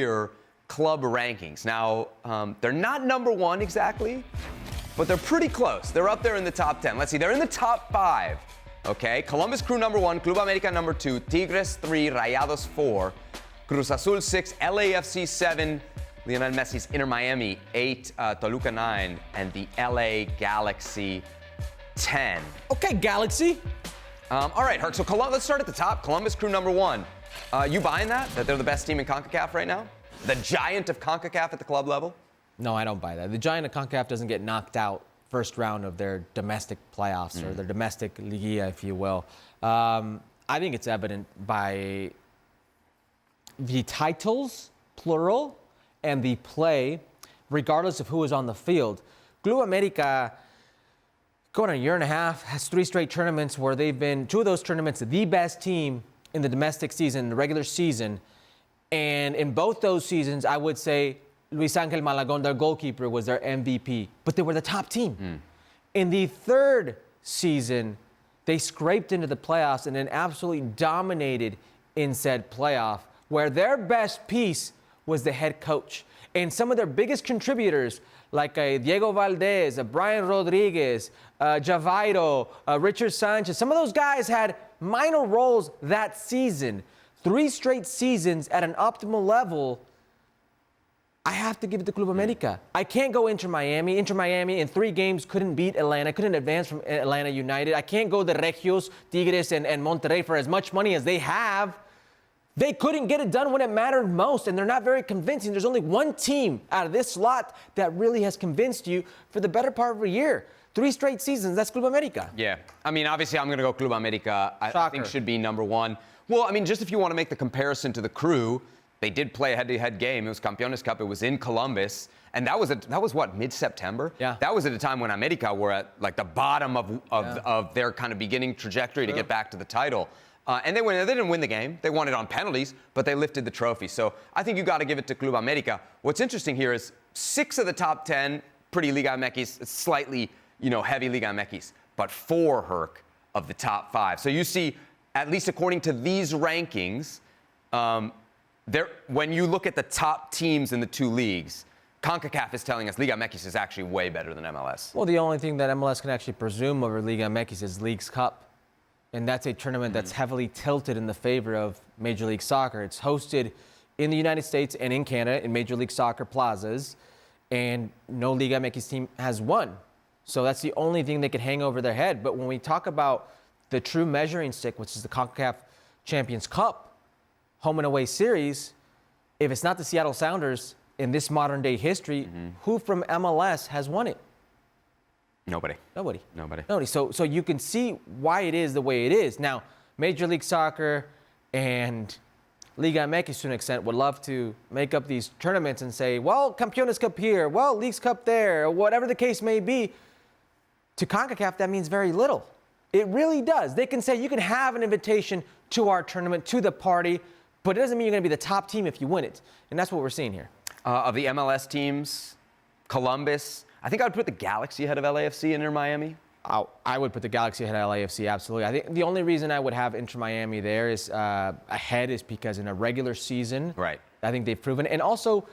year club rankings. Now, they're not number one exactly, but they're pretty close. They're up there in the top 10. Let's see, they're in the top 5. Okay, Columbus Crew number 1, Club America number 2, Tigres 3, Rayados 4, Cruz Azul 6, LAFC 7, Lionel Messi's Inter Miami 8, Toluca 9, and the LA Galaxy 10. Okay, Galaxy. All right, Herc, so let's start at the top. Columbus Crew number 1. You buying that they're the best team in CONCACAF right now? The giant of CONCACAF at the club level? No, I don't buy that. The giant of CONCACAF doesn't get knocked out first round of their domestic playoffs or their domestic Liguilla, if you will. I think it's evident by the titles, plural, and the play, regardless of who is on the field. Club America, going on a year and a half, has 3 straight tournaments where they've been, 2 of those tournaments, the best team in the domestic season, the regular season. And in both those seasons, I would say Luis Angel Malagon, their goalkeeper, was their MVP. But they were the top team. In the 3rd season, they scraped into the playoffs and then absolutely dominated in said playoff, where their best piece was the head coach. And some of their biggest contributors, like Diego Valdez, Brian Rodriguez, Javairo, Richard Sanchez, some of those guys had minor roles that season. 3 straight seasons at an optimal level. I have to give it to Club America. I can't go Inter Miami. Inter Miami in 3 games couldn't beat Atlanta, couldn't advance from Atlanta United. I can't go the Regios, Tigres, and Monterrey for as much money as they have. They couldn't get it done when it mattered most, and they're not very convincing. There's only one team out of this slot that really has convinced you for the better part of a year. 3 straight seasons, that's Club America. Yeah, I mean, obviously I'm going to go Club America. I think should be number 1. Well, I mean, just if you want to make the comparison to the Crew, they did play a head-to-head game. It was Campeones Cup. It was in Columbus. And that was what, mid-September? Yeah. That was at a time when America were at, like, the bottom of their kind of beginning trajectory to get back to the title. And they didn't win the game. They won it on penalties, but they lifted the trophy. So I think you got to give it to Club America. What's interesting here is 6 of the top 10, pretty Liga MX, slightly, heavy Liga MX, but 4, Herc, of the top 5. So you see, at least according to these rankings, when you look at the top teams in the 2 leagues, CONCACAF is telling us Liga MX is actually way better than MLS. Well, the only thing that MLS can actually presume over Liga MX is Leagues Cup. And that's a tournament that's heavily tilted in the favor of Major League Soccer. It's hosted in the United States and in Canada in Major League Soccer plazas, and no Liga MX team has won. So that's the only thing they could hang over their head. But when we talk about the true measuring stick, which is the CONCACAF Champions Cup home and away series, if it's not the Seattle Sounders in this modern day history, who from MLS has won it? Nobody. So you can see why it is the way it is. Now, Major League Soccer and Liga MX to an extent would love to make up these tournaments and say, well, Campeones Cup here, well, Leagues Cup there, or whatever the case may be. To CONCACAF, that means very little. It really does. They can say you can have an invitation to our tournament, to the party, but it doesn't mean you're going to be the top team if you win it. And that's what we're seeing here. Of the MLS teams, Columbus, I think I would put the Galaxy ahead of LAFC and Inter Miami. I would put the Galaxy ahead of LAFC, absolutely. I think the only reason I would have Inter Miami there is ahead is because in a regular season, right, I think they've proven. And also,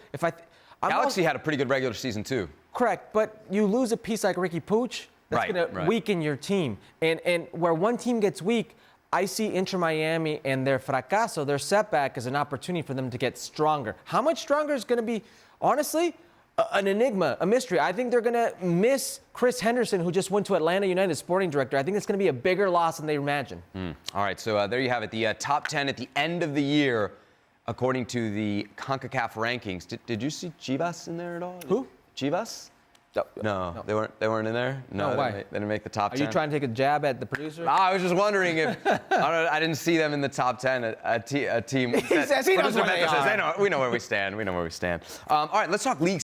Galaxy had a pretty good regular season too. Correct, but you lose a piece like Ricky Puig, that's going to weaken your team. And where one team gets weak, I see Inter Miami and their fracaso, their setback, as an opportunity for them to get stronger. How much stronger is going to be, honestly, an enigma, a mystery. I think they're going to miss Chris Henderson, who just went to Atlanta United, sporting director. I think it's going to be a bigger loss than they imagine. All right, so there you have it. The top 10 at the end of the year, according to the CONCACAF rankings. Did you see Chivas in there at all? Who? Chivas? No. They weren't in there? No, why? They didn't make the top 10. Are you trying to take a jab at the producer? I was just wondering if I didn't see them in the top 10. A team. He says he knows where they are. We know where we stand. All right, let's talk leagues.